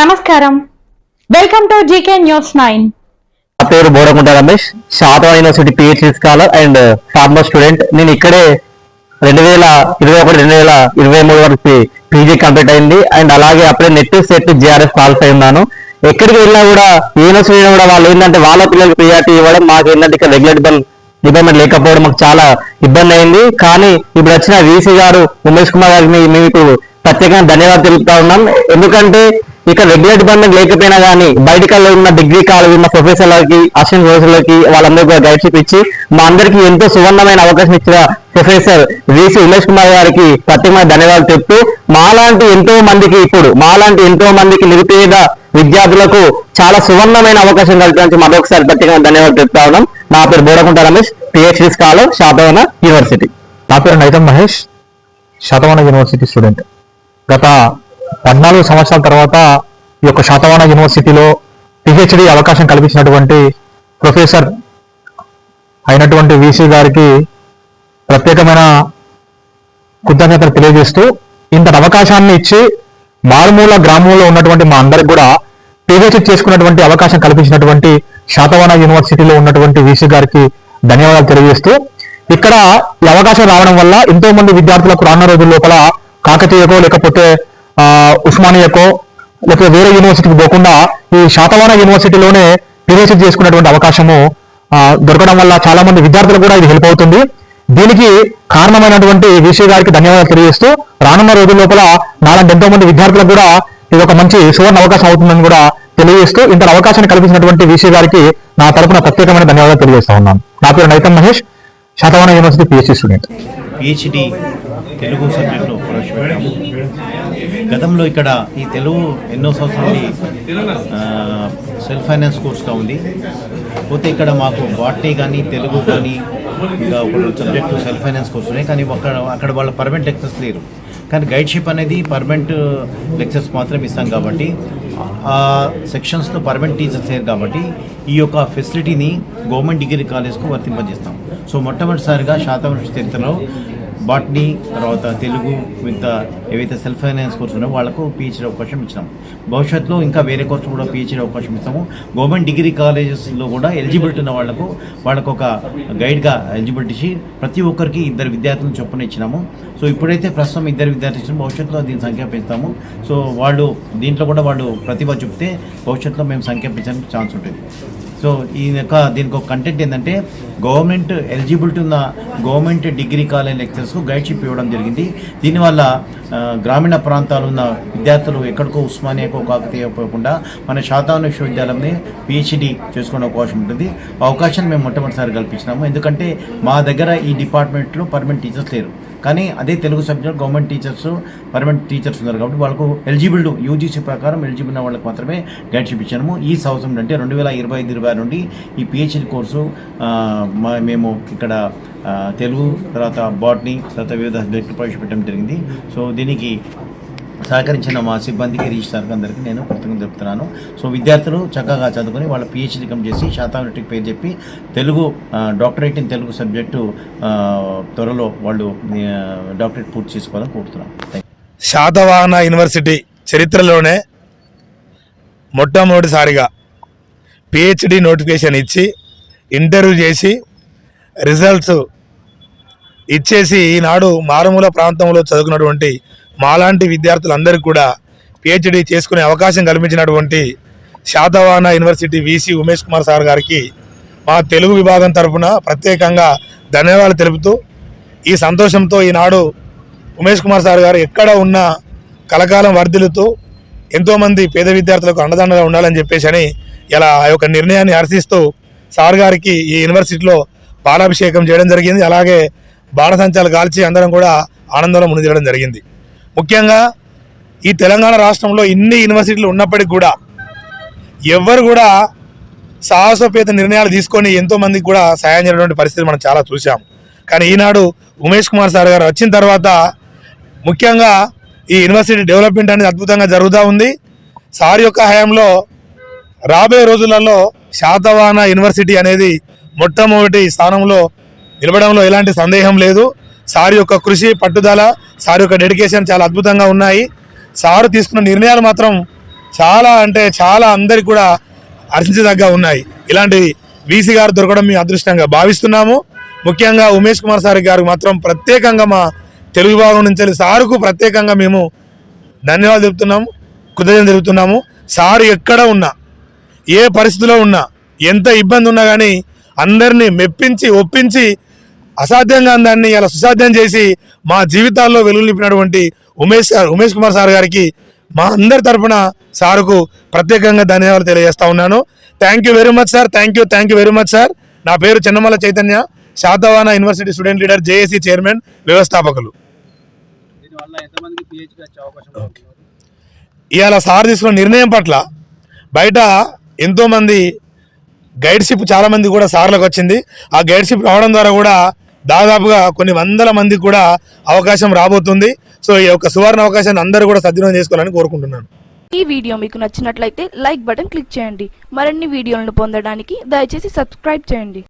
నమస్కారం, welcome to GK news 9. నా పేరు Bodakunta Ramesh, Satavahana university PhD scholar and former student. నేను ఇక్కడే 2021-2023 వరకు పీజీ కంప్లీట్ అయింది అండ్ అలాగే అప్పుడే నెట్ సెట్ జిఆర్ఎఫ్ క్వాలిఫై ఉన్నాను. ఎక్కడికి వెళ్ళినా కూడా యూనివర్సిటీ కూడా వాళ్ళు ఏంటంటే వాళ్ళ పిల్లలకి ప్రియారిటీ ఇవ్వడం, మాకు ఏంటంటే ఇక్కడ రెగ్యులేటబుల్ డిపార్ట్మెంట్ లేకపోవడం మాకు చాలా ఇబ్బంది అయింది. కానీ ఇప్పుడు వచ్చిన వీసీ గారు ఉమేష్ కుమార్ గారికి మేము ఇప్పుడు ప్రత్యేకంగా ధన్యవాదాలు తెలుపుతా ఉన్నాం. ఎందుకంటే ఇక్కడ రెగ్యులర్ డిపార్ట్మెంట్ లేకపోయినా కానీ బయటకు ఉన్న డిగ్రీ కాలేజ్ ఉన్న ప్రొఫెసర్లకి, అసిస్టెంట్ ప్రొఫెసర్లకి వాళ్ళందరికీ కూడా గైడ్షిప్ ఇచ్చి మా అందరికీ ఎంతో సువర్ణమైన అవకాశం ఇచ్చిన ప్రొఫెసర్ వీసీ ఉమేష్ కుమార్ గారికి ప్రత్యేకమైన ధన్యవాదాలు చెప్తూ మాలాంటి ఎంతో మందికి నిరుపేద విద్యార్థులకు చాలా సువర్ణమైన అవకాశం కల్పించి మరొకసారి ప్రత్యేకంగా ధన్యవాదాలు చెప్తా ఉన్నాం. నా పేరు Bodakunta Ramesh, PhD scholar, Satavahana university. నా పేరు నైతం మహేష్, శాతవాహన యూనివర్సిటీ స్టూడెంట్. గత 14 సంవత్సరాల తర్వాత ఈ యొక్క శాతవాహన యూనివర్సిటీలో పిహెచ్డి అవకాశం కల్పించినటువంటి ప్రొఫెసర్ అయినటువంటి వీసీ గారికి ప్రత్యేకమైన కృతజ్ఞతలు తెలియజేస్తూ, ఇంత అవకాశాన్ని ఇచ్చి మారుమూల గ్రామంలో ఉన్నటువంటి మా అందరికి కూడా పిహెచ్డి చేసుకున్నటువంటి అవకాశం కల్పించినటువంటి శాతవాహన యూనివర్సిటీలో ఉన్నటువంటి వీసీ గారికి ధన్యవాదాలు తెలియజేస్తూ, ఇక్కడ ఈ అవకాశం రావడం వల్ల ఎంతో మంది విద్యార్థులకు రానున్న రోజుల లోపల కాకతీయకో లేకపోతే ఉస్మానియాకో లేకపోతే వేరే యూనివర్సిటీకి పోకుండా ఈ శాతవాహన యూనివర్సిటీలోనే పిహెచ్డి చేసుకున్నటువంటి అవకాశము దొరకడం వల్ల చాలా మంది విద్యార్థులకు కూడా ఇది హెల్ప్ అవుతుంది. దీనికి కారణమైనటువంటి వీసీ గారికి ధన్యవాదాలు తెలియజేస్తూ, రానున్న రోజుల లోపల నాలాంటి ఎంతో మంది విద్యార్థులకు కూడా ఇది ఒక మంచి సువర్ణ అవకాశం అవుతుందని కూడా తెలియజేస్తూ, ఇంత అవకాశాన్ని కల్పించినటువంటి వీసీ గారికి నా తరపున ప్రత్యేకమైన ధన్యవాదాలు తెలియజేస్తా ఉన్నాను. నా పేరు Naitam Mahesh, Satavahana university PhD student. PhD Telugu సబ్జెక్టులో ప్రవేశపెట్టాము. గతంలో ఇక్కడ ఈ తెలుగు ఎన్నో సంవత్సరాలు సెల్ఫ్ ఫైనాన్స్ కోర్సుగా ఉంది. పోతే ఇక్కడ మాకు బాటనీ కానీ తెలుగు కానీ ఇంకా ఒక సబ్జెక్టు సెల్ఫ్ ఫైనాన్స్ కోర్సు ఉన్నాయి. కానీ అక్కడ వాళ్ళ పర్మనెంట్ లెక్చర్స్ లేరు. కానీ గైడ్షిప్ అనేది పర్మనెంట్ లెక్చర్స్ మాత్రమే ఇస్తాం కాబట్టి ఆ సెక్షన్స్లో పర్మనెంట్ టీచర్స్ లేరు కాబట్టి ఈ యొక్క ఫెసిలిటీని గవర్నమెంట్ డిగ్రీ కాలేజ్కు వర్తింపజేస్తాం. సో మొట్టమొదటిసారిగా శాతవాహన చరిత్రలో బాటనీ, తర్వాత తెలుగు, మిగతా ఏవైతే సెల్ఫ్ ఫైనాన్స్ కోర్సు ఉన్నాయో వాళ్ళకు పిహెచ్డీ అవకాశం ఇచ్చినాం. భవిష్యత్తులో ఇంకా వేరే కోర్సు కూడా పిహెచ్డీ అవకాశం ఇస్తాము. గవర్నమెంట్ డిగ్రీ కాలేజెస్లో కూడా ఎలిజిబిలిటీ ఉన్న వాళ్ళకు ఒక గైడ్గా ఎలిజిబిలిటీ ఇచ్చి ప్రతి ఒక్కరికి 2 విద్యార్థులను చొప్పున ఇచ్చినాము. సో ఇప్పుడైతే ప్రస్తుతం 2 విద్యార్థులు ఇచ్చినాము. భవిష్యత్తులో దీని సంఖ్య పెంచుతాము. సో వాళ్ళు దీంట్లో కూడా వాళ్ళు ప్రతిభ చూపితే భవిష్యత్తులో మేము సంఖ్య పెంచడానికి ఛాన్స్ ఉంటుంది. సో దీనికి ఒక కంటెంట్ ఏంటంటే గవర్నమెంట్ ఎలిజిబిలిటీ ఉన్న గవర్నమెంట్ డిగ్రీ కాలేజ్ లెక్చర్స్కు గైడ్షిప్ ఇవ్వడం జరిగింది. దీనివల్ల గ్రామీణ ప్రాంతాలు ఉన్న విద్యార్థులు ఎక్కడికో ఉస్మానియాకో కాకతీయ పోకుండా మన శాతవాహన విశ్వవిద్యాలయంలో పిహెచ్డి చేసుకునే అవకాశం ఉంటుంది. అవకాశాన్ని మేము మొట్టమొదటిసారి కల్పించినాము. ఎందుకంటే మా దగ్గర ఈ డిపార్ట్మెంట్లో పర్మనెంట్ టీచర్స్ లేరు. కానీ అదే Telugu subject government teachers, permanent teachers ఉన్నారు కాబట్టి వాళ్ళకు ఎలిజిబుల్ యూజీసీ ప్రకారం ఎలిజిబుల్ ఉన్న వాళ్ళకి మాత్రమే గైడ్షిప్ ఇచ్చాము. ఈ సంవత్సరం అంటే 2025-26 నుండి ఈ పిహెచ్డి కోర్సు మేము ఇక్కడ తెలుగు, తర్వాత బాటనీ, తర్వాత వివిధ సబ్జెక్టులు ప్రవేశపెట్టడం జరిగింది. సో దీనికి సహకరించిన మా సిబ్బందికి, రిజిస్ట్రార్కి అందరికీ నేను కృతజ్ఞతలు చెప్తున్నాను. సో విద్యార్థులు చక్కగా చదువుకొని వాళ్ళ పిహెచ్డీ కం చేసి శాతవాహనకి పేరు చెప్పి Telugu doctorate in Telugu subject త్వరలో వాళ్ళు డాక్టరేట్ పూర్తి చేసుకోవాలని కోరుతున్నాను. శాతవాహన యూనివర్సిటీ చరిత్రలోనే మొట్టమొదటిసారిగా పిహెచ్డి నోటిఫికేషన్ ఇచ్చి ఇంటర్వ్యూ చేసి రిజల్ట్స్ ఇచ్చేసి ఈనాడు మారుమూల ప్రాంతంలో చదువుకున్నటువంటి మాలాంటి విద్యార్థులందరికీ కూడా పిహెచ్డి చేసుకునే అవకాశం కల్పించినటువంటి Satavahana university VC Umesh Kumar sir గారికి మా తెలుగు విభాగం తరఫున ప్రత్యేకంగా ధన్యవాదాలు తెలుపుతూ, ఈ సంతోషంతో ఈనాడు ఉమేష్ కుమార్ సార్ గారు ఎక్కడ ఉన్నా కలకాలం వర్ధిల్లుతూ ఎంతోమంది పేద విద్యార్థులకు అండదండగా ఉండాలని చెప్పేసి అని ఇలా ఆ యొక్క నిర్ణయాన్ని హర్షిస్తూ సార్ గారికి ఈ యూనివర్సిటీలో పాలాభిషేకం చేయడం జరిగింది. అలాగే బాణసంచాలు కాల్చి అందరం కూడా ఆనందంలో మునిగడం జరిగింది. ముఖ్యంగా ఈ తెలంగాణ రాష్ట్రంలో ఇన్ని యూనివర్సిటీలు ఉన్నప్పటికీ కూడా ఎవ్వరు కూడా సాహసోపేత నిర్ణయాలు తీసుకొని ఎంతోమందికి కూడా సాయం చేయటువంటి పరిస్థితి మనం చాలా చూసాం. కానీ ఈనాడు ఉమేష్ కుమార్ సార్ గారు వచ్చిన తర్వాత ముఖ్యంగా ఈ యూనివర్సిటీ డెవలప్మెంట్ అనేది అద్భుతంగా జరుగుతూ ఉంది. సార్ యొక్క హయాంలో రాబోయే రోజులలో శాతవాహన యూనివర్సిటీ అనేది మొట్టమొదటి స్థానంలో నిలబడంలో ఎలాంటి సందేహం లేదు. సార్ యొక్క కృషి, పట్టుదల, సార్ యొక్క డెడికేషన్ చాలా అద్భుతంగా ఉన్నాయి. సారు తీసుకున్న నిర్ణయాలు మాత్రం చాలా అంటే చాలా అందరికి కూడా హర్షించదగ్గ ఉన్నాయి. ఇలాంటి వీసీ గారు దొరకడం మీ అదృష్టంగా భావిస్తున్నాము. ముఖ్యంగా ఉమేష్ కుమార్ సార్ గారు మాత్రం ప్రత్యేకంగా మా తెలుగు భాగం నుంచి సారుకు ప్రత్యేకంగా మేము ధన్యవాదాలు తెలుపుతున్నాము, కృతజ్ఞతలు తెలుపుతున్నాము. సారు ఎక్కడ ఉన్నా, ఏ పరిస్థితిలో ఉన్నా, ఎంత ఇబ్బంది ఉన్నా కానీ అందరినీ మెప్పించి ఒప్పించి అసాధ్యంగా దాన్ని ఇలా సుసాధ్యం చేసి మా జీవితాల్లో వెలుగు నింపినటువంటి ఉమేష్ కుమార్ సార్ గారికి మా అందరి తరఫున సారుకు ప్రత్యేకంగా ధన్యవాదాలు తెలియజేస్తా ఉన్నాను. Thank you very much sir. Thank you very much sir. నా పేరు Chennamalla Chaitanya, Satavahana university student leader, JAC chairman, వ్యవస్థాపకులు. ఇవాళ సార్ తీసుకున్న నిర్ణయం పట్ల బయట ఎంతోమంది గైడ్షిప్ చాలా మంది కూడా సార్లకు వచ్చింది. ఆ గైడ్షిప్ రావడం ద్వారా కూడా దాదాపుగా కొన్ని వందల మందికి కూడా అవకాశం రాబోతుంది. సో ఈ యొక్క సువర్ణ అవకాశాన్ని అందరూ కూడా సద్వినియోగం చేసుకోవాలని కోరుకుంటున్నాను. ఈ వీడియో మీకు నచ్చినట్లయితే లైక్ బటన్ క్లిక్ చేయండి. మరిన్ని వీడియోలను పొందడానికి దయచేసి సబ్స్క్రైబ్ చేయండి.